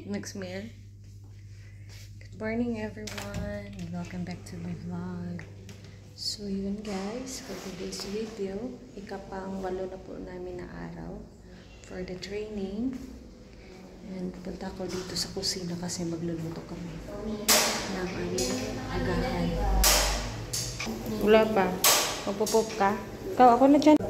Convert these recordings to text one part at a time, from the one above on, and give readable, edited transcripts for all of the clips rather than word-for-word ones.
Nag-smell. Good morning everyone and welcome back to my vlog. So yun guys, for today's video, ikapang 8 na po namin na araw for the training. And punta ko dito sa kusina kasi magluluto kami ng aming agahan. Wala pa. Magpupop ka? Ikaw, ako na dyan.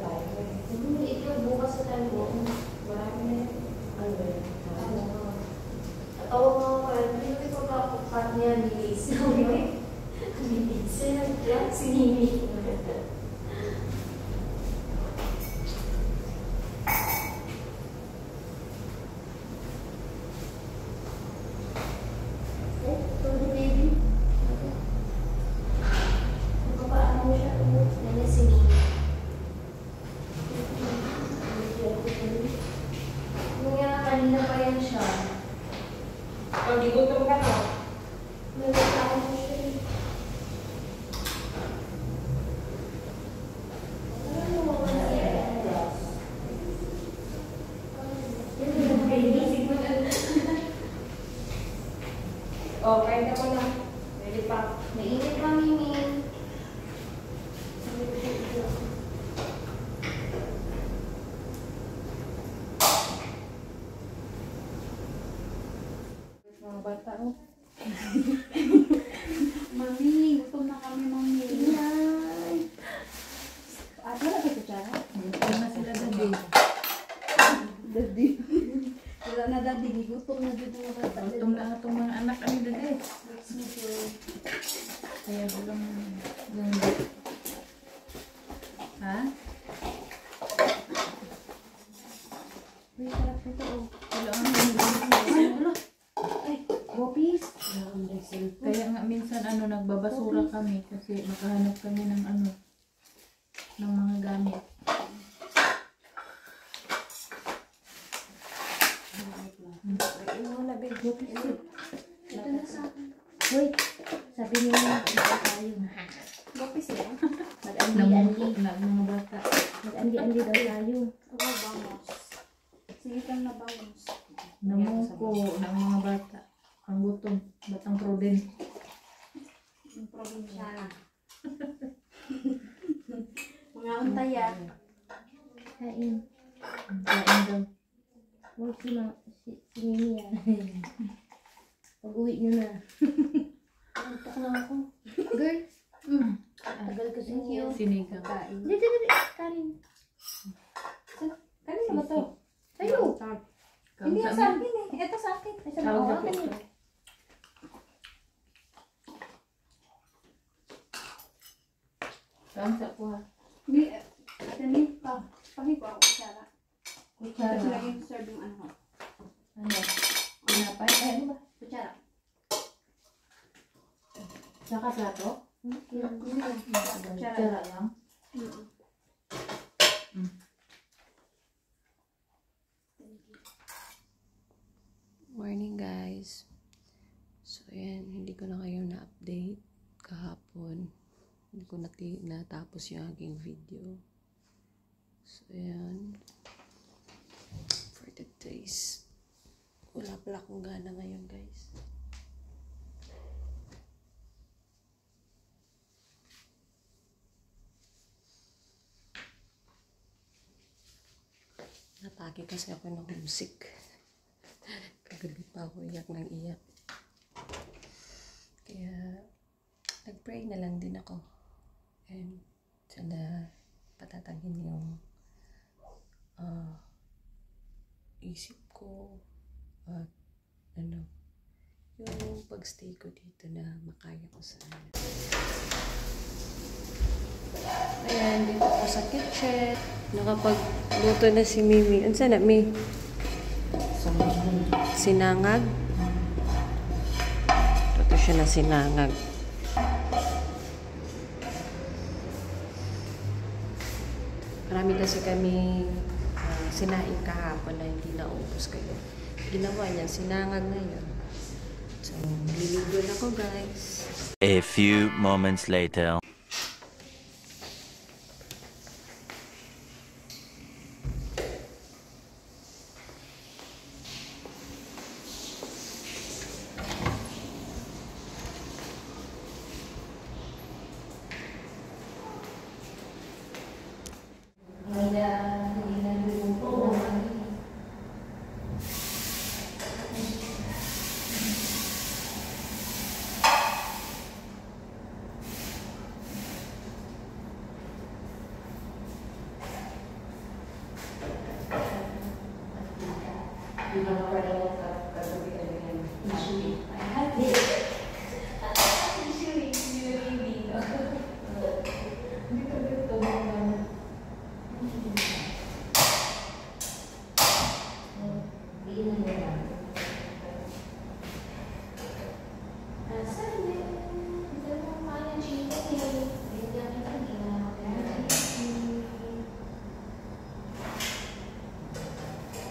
Kanina pa yan siya. Pag igutom ka na. Nalita ako mo siya. Ano mo ba siya? Oh, kain ka pa na. Ready pa. Mainit pa, Mimi. Mga bata, oh. Mami, gutom na kami, Mami. Yan. At wala ka kutsara? Gutom na sila daddy. Daddy. Wala na daddy, gutom na dito mga bata. Gutom na itong mga anak kami daddy. Let's make sure. Kaya walang ha? Uy, sarap nito, oh. Wala ang Ay, wopis. kaya nga minsan nagbabasura kami kasi makahanap kami ng ng mga gamit. Ay, wala, babe. Wopis. Ito na sa akin. Uy, sabi niyo na tayo. Wopis yan? Mag-andi-andi. Na mga bata. Mag-andi-andi daw tayo. Ako, bangos. Sige kang nabangos. Namuko ng mga bata. Ang gutom. Batang prudent. Yung probinsya. Mga untaya. Kain. Kain daw. Huwag si Mimi yan. Pag-uwi nyo na. Antok na ako. Girl. Tagal kasi yung Sinigang. kain. Dito. Kanin. Kanin na ba to? Tayo. Hindi yan sa akin eh. Ito sa akin. Ay, sa Tawag mga na po. akin eh. Saan sa kuha? Hindi, ganit pa. Pagi ko ako kutsara. Kutsara. Kasi lagi yung serve yung ano. Ano? Pinapay? Ay, ano ba? Kutsara. Saka plato? Kutsara. Kutsara lang? Morning guys. So ayan, hindi ko na kayo na-update kahapon. Hindi ko natapos yung aking video. So ayan. For the days. Wala pala akong gana ngayon guys. Natake kasi ako ng homesick. Kagabi pa ako iyak ng iyak. Kaya nag-pray na lang din ako. And sana patatagin yung isip ko at yung pagstay ko dito na makaya ko sana. Ayan, dito ako sa kitchen. Nakapagluto na si Mimi. Ano sana, Mi? Sinangag. Ito siya na sinangag. Marami kasi kami sinaing kahapon na hindi naubos kayo. Ginawa niya, sinangag ngayon. So, liligo na ko guys. A few moments later.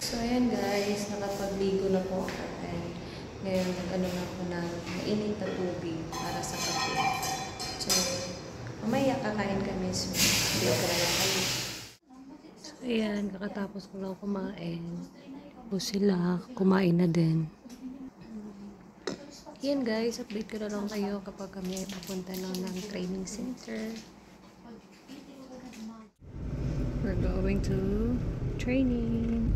So, ayan guys, nakapagligo na po ako. And ngayon, nag-ano na po ng mainit na tubig para sa kape. So, mamaya kakain kami. So, hindi ko na lang kayo. So, ayan, kakatapos ko lang kumain. Po sila, kumain na din. Ayan guys, update ko na lang kayo kapag kami pupunta ng training center. We're going to training.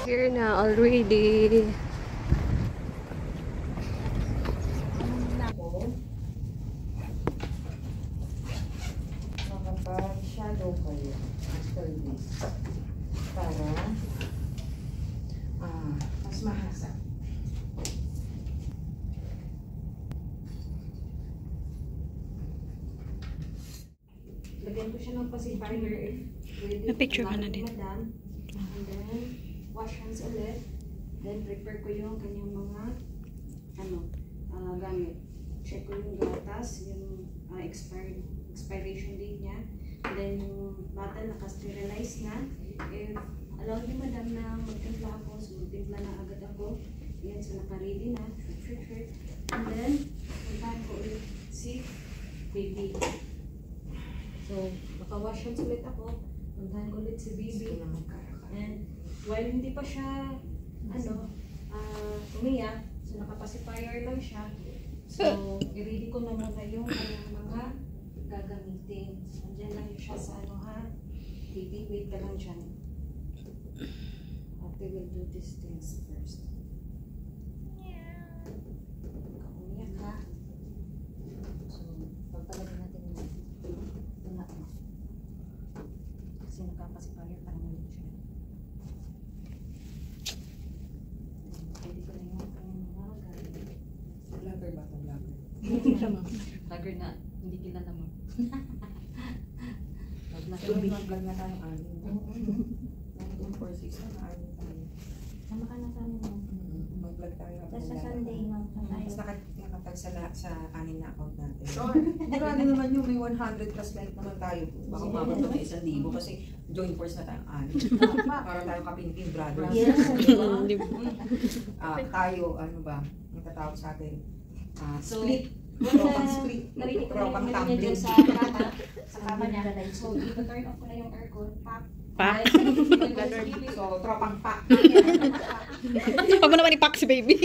Here na already. Makapag-shadow kayo after this para mas mahasa. Lagyan ko siya ng pacifier if pwede. Na-picture ka na din. Madam. And then, wash hands ulit. Then, prepare ko yung kanyang mga gamit. Check ko yung gatas, yung expiration date niya. And then, yung bottle naka-sterilize na. If allow niyo madam na magtimpla ako, so magtimpla na agad ako. Yan, so naka-ready na. And then, puntahan ko ulit si baby. So, maka-wash hands ulit ako. Puntahan ko ulit si baby. And while hindi pa siya umiyak, so naka-pacifier lang siya. So, i-ready ko na muna yung kanyang mga gagamitin. Nandiyan lang siya sa baby, wait ka lang dyan. Ate will do these things first. Umiyak ka. So, pagpalagay natin yung tuna mo. Kasi naka-pacifier pa naman yun siya. Pwede ko na yung kanyang mga gamit. Vlogger ba ito? Vlogger? Vlogger na, hindi kilala mo. Vlog na tayong anim. 1946 na anim tayo. Sama ka na sa amin, no? Mag-vlog tayo. Tapos sa Sunday, no? Tapos nakatag sa anin na account natin. Sure. Marami naman yung may 100 plus like naman tayo. Baka umabot na 1,000 kasi joint force na tayong anin. Para tayong kapinipin brothers. Yes. Diba? Tayo, ano ba, ang tatawag sa atin? Split. Tropang split. Narinig ko na Tropang yung mga tumbling. sa kama. Sa kama niya. So, i-turn off ko na yung aircon. Pak. Pak? So, tropang pack. Pag mo naman i-pack si baby.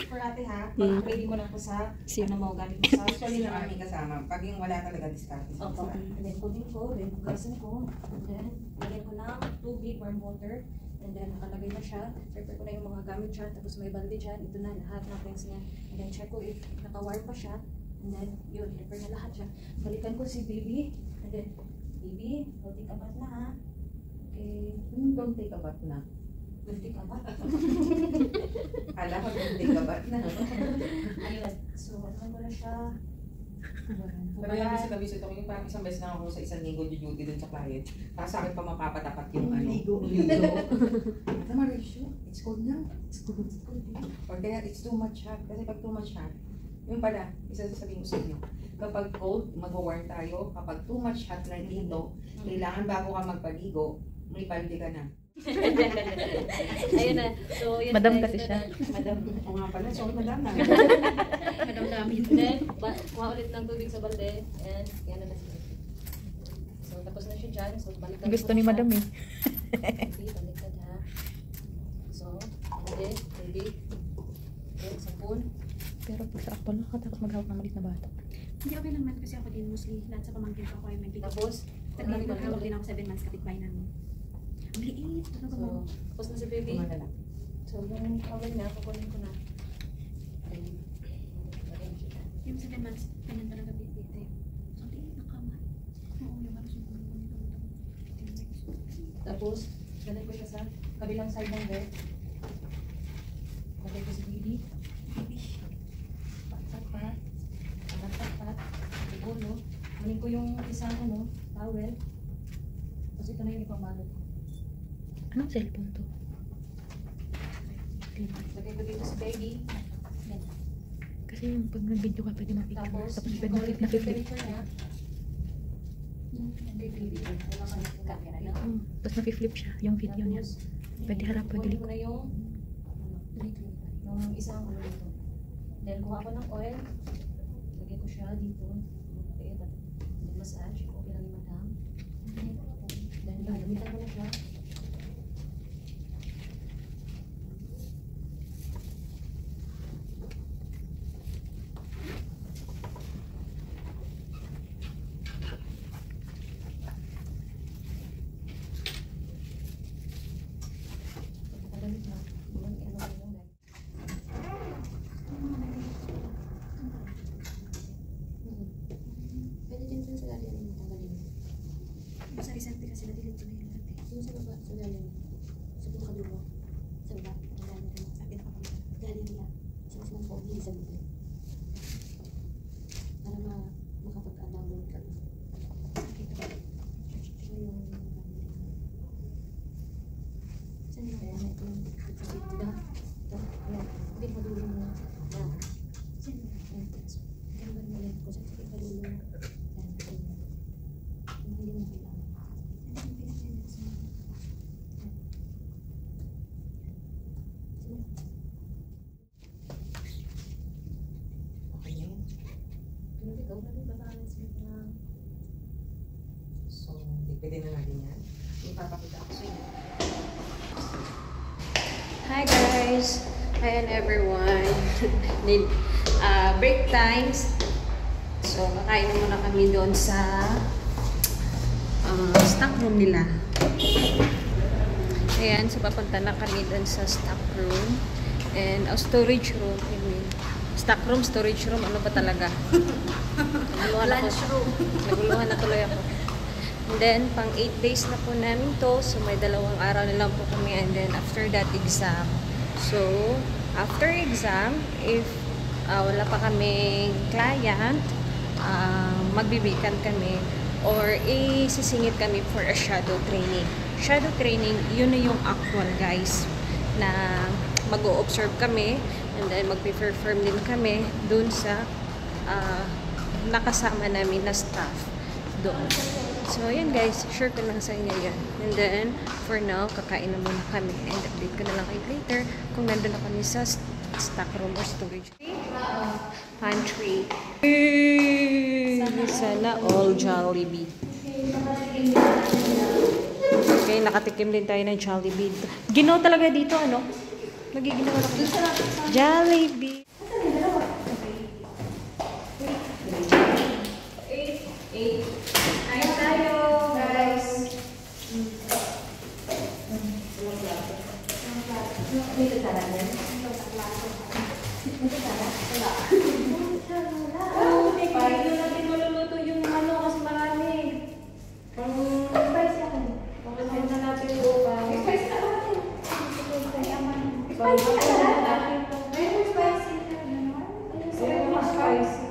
For ate ha, pag-ready mo na po sa, ano mo, gamit mo sa Actually naman may kasama. Pag yung wala talaga discard. Opo. And then, coding ko, then hugasan ko. And then, lagyan ko ng tubig, warm water. And then, nakalagay na siya. Prepare ko na yung mga gamit siya. Tapos may balde dyan. Ito na, lahat ng things niya. And then, check ko if naka-warm pa siya. And then, yun, prepare na lahat siya. Balikan ko si baby. And then, baby, don't take a bath na ha. Okay. Don't take a bath na. Don't take a bath. Alam ko, don't take a bath na. Ayun. So, ano ko na siya. Pero yung visit ako, yung parang isang beses na ako sa isang linggo duty dun sa client. Tapos sa akin pa mapapatapat yung ano. Ligo. Ano Marisha? It's cold na. It's cold. Or kaya it's too much hot. Kasi pag too much hot, yung pala, isa sasabihin ko sa inyo. Kapag cold, mag-warm tayo. Kapag too much hot na dito, kailangan bago ka magpaligo, may balde ka na. Ayun na. So, yun. Madam kasi siya. Madam. Oo nga pala, sorry madam na. Madam namin. Then, kuha ulit ng tubig sa balde. And, yan na siya. So, tapos na siya dyan. So, baliktad Gusto ko ni na madam siya. eh. Okay, baliktad ha. So, balde, tubig. Okay, sabon. Pero pag sa aktual ka, tapos maghawak ng maliit na bata. Hindi okay naman kasi ako din mostly lahat sa pamangkin ko ako ay may bigay. Tapos, Nagkakawag din ako 7 months kapitbahay namin. Ang liit. Ano ba mo? so, tapos na si baby. Tumadala. So, yung towel na, kukunin ko na. Ayun. Ayun siya. Yung 7 months, ganyan talaga bibig. So, ang liit na kama. Oo, yung halos yung kunin ko nito. Tapos, ganun ko siya sa kabilang side ng bed. Lagay ko si baby. Pat-pat-pat. Pat-pat-pat. Igulo. Kunin ko yung isang towel. Tapos ito na yung ipambalot ko. Anong cellphone to? Lagay ko dito si baby. Yan. Kasi yung pag nag-video ka, pwede mag-picture. Tapos, Tapos pwede kukunin ko yung na-flip. temperature niya. Kay baby. Wala ka yung camera niya. Tapos na-flip siya, yung video niya. Tapos, Pwede harap, pwede kunin ko likod. na yung isang dito. Then, kuha ko ng oil. Lagay ko siya dito. Okay, then massage. Okay lang yung madam. Then, gagamitan ko na siya. Pagkagamit na, yun, ano ko yung guys. Pwede din dun sa galing mo tanggalin. Yung sa recent kasi na-delete ko na yung lahat eh. Dun sa baba, sa galing. Sa pinakadulo. Sa baba, ang galing mo. Sa pinakapagod. Galing nila. Sa mas ng phone, hindi sa baba. Para makapag-download ka. Ito yung saan yung kaya na ito yung sa baba. Ito, ayan. Hindi mo dulo mo. Yan. Saan yung ganun mo yan. Kung saan sa pinakadulo. Yan. Yung hindi mo kailangan. Ano yung pinag-edit sa mga? Okay yun. Pero ikaw na rin ba-balance mo na? So, pwede na natin yan. Ipapakita ko sa inyo. Hi guys! Ayan everyone. Need break times. So, kakain na muna kami doon sa stock room nila. Ayan, so papunta na kami doon sa stock room. And storage room. I mean, stock room, storage room. Ano ba talaga? Lunch room. Naguluhan na tuloy ako. And then, pang 8 days na po namin to. So, may 2 araw na lang po kami. And then, after that, exam. So, after exam, if wala pa kaming client, magbibikan kami or isisingit kami for a shadow training. Shadow training, yun na yung actual guys. na mag-o-observe kami and then mag-perform din kami dun sa nakasama namin na staff doon. So, ayan guys, share ko lang sa inyo yan. And then, for now, kakain na muna kami and update ko na lang kayo later kung nandun na kami sa stock room or storage. Pantry. Sana all Jollibee. Okay, nakatikim din tayo ng Jollibee. Ginaw talaga dito, ano? Nagiginaw na dito. Jollibee. Ayun tayo, guys. Paano natin maluluto yung ano kasi marami. Spicy ako. Pagkasin na natin bukas. Spicy na natin. Spicy na natin. Ayun, spicy. Ayun, spicy.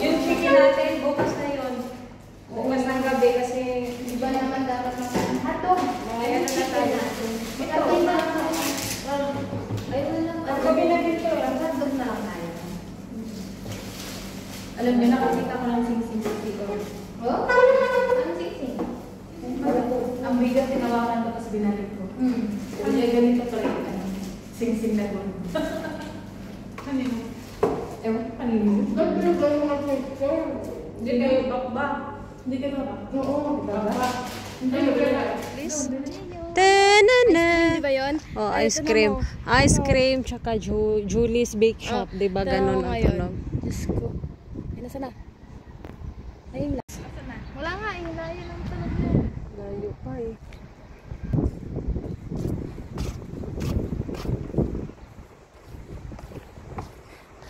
Yung chicken natin, bukas na yun. Bukas ng gabi kasi iba naman dapat ng hotdog. Ayan na tayo. Ito. Ayun na lang. Ang gabi na dito. Ang hotdog na lang tayo. Alam niyo, nakakita ko ng sing-sing sa siguro. Oh? Anong sing-sing? Ang bigat tinawakan ko tapos binalik ko. Kasi ganito pala yung ano, sing-sing na gold. Kanino? Ewan ko kanino. Hindi kayo bakbak. Hindi ka ba? Oo. Bakbak. Hindi kayo. Please. Tanana! Di ba yun? Oh, Ay, ice ito na cream. mo. Ice cream, tsaka Julie's Bake Shop. Oh, Diba ito ganun mo ang ngayon. tunog? Diyos ko. Ay, nasa na? Ayun lang. Wala nga, eh. Layo lang talaga. Layo pa eh.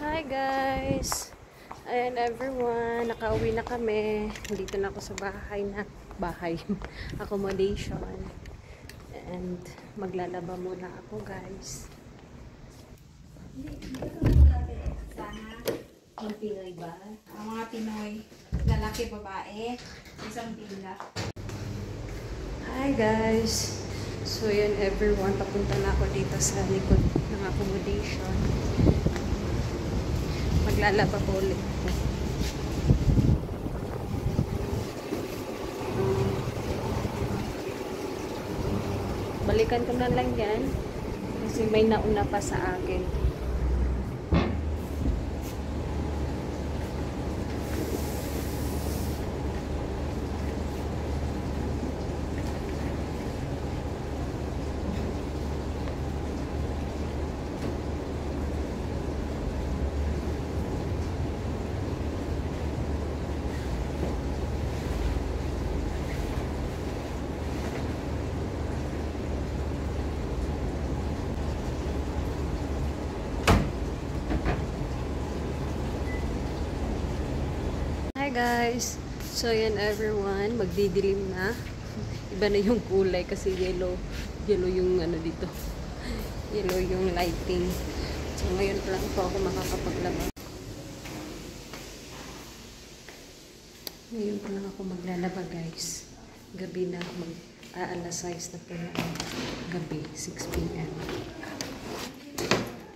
Hi guys! Ayan everyone, nakauwi na kami. Dito na ako sa bahay. Accommodation. And maglalaba muna ako guys. Ang Pinoy ba? Ang mga Pinoy, lalaki, babae, isang pila. Hi guys! So yun everyone, papunta na ako dito sa likod ng accommodation. Maglalaba po ulit ako. Balikan ko na lang yan kasi may nauna pa sa akin. Hi guys! So yan everyone, magdidilim na. Iba na yung kulay kasi yellow yung ano dito. Yellow yung lighting. So ngayon pa lang po ako makakapaglaba. Ngayon pa lang ako maglalaba guys. Gabi na, alas 6 na po na gabi, 6 PM.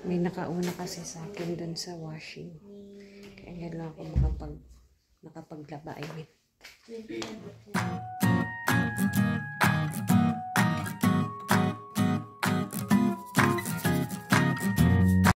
May nakauna kasi sa akin dun sa washing. Kaya ngayon lang ako nakapaglaba, I mean.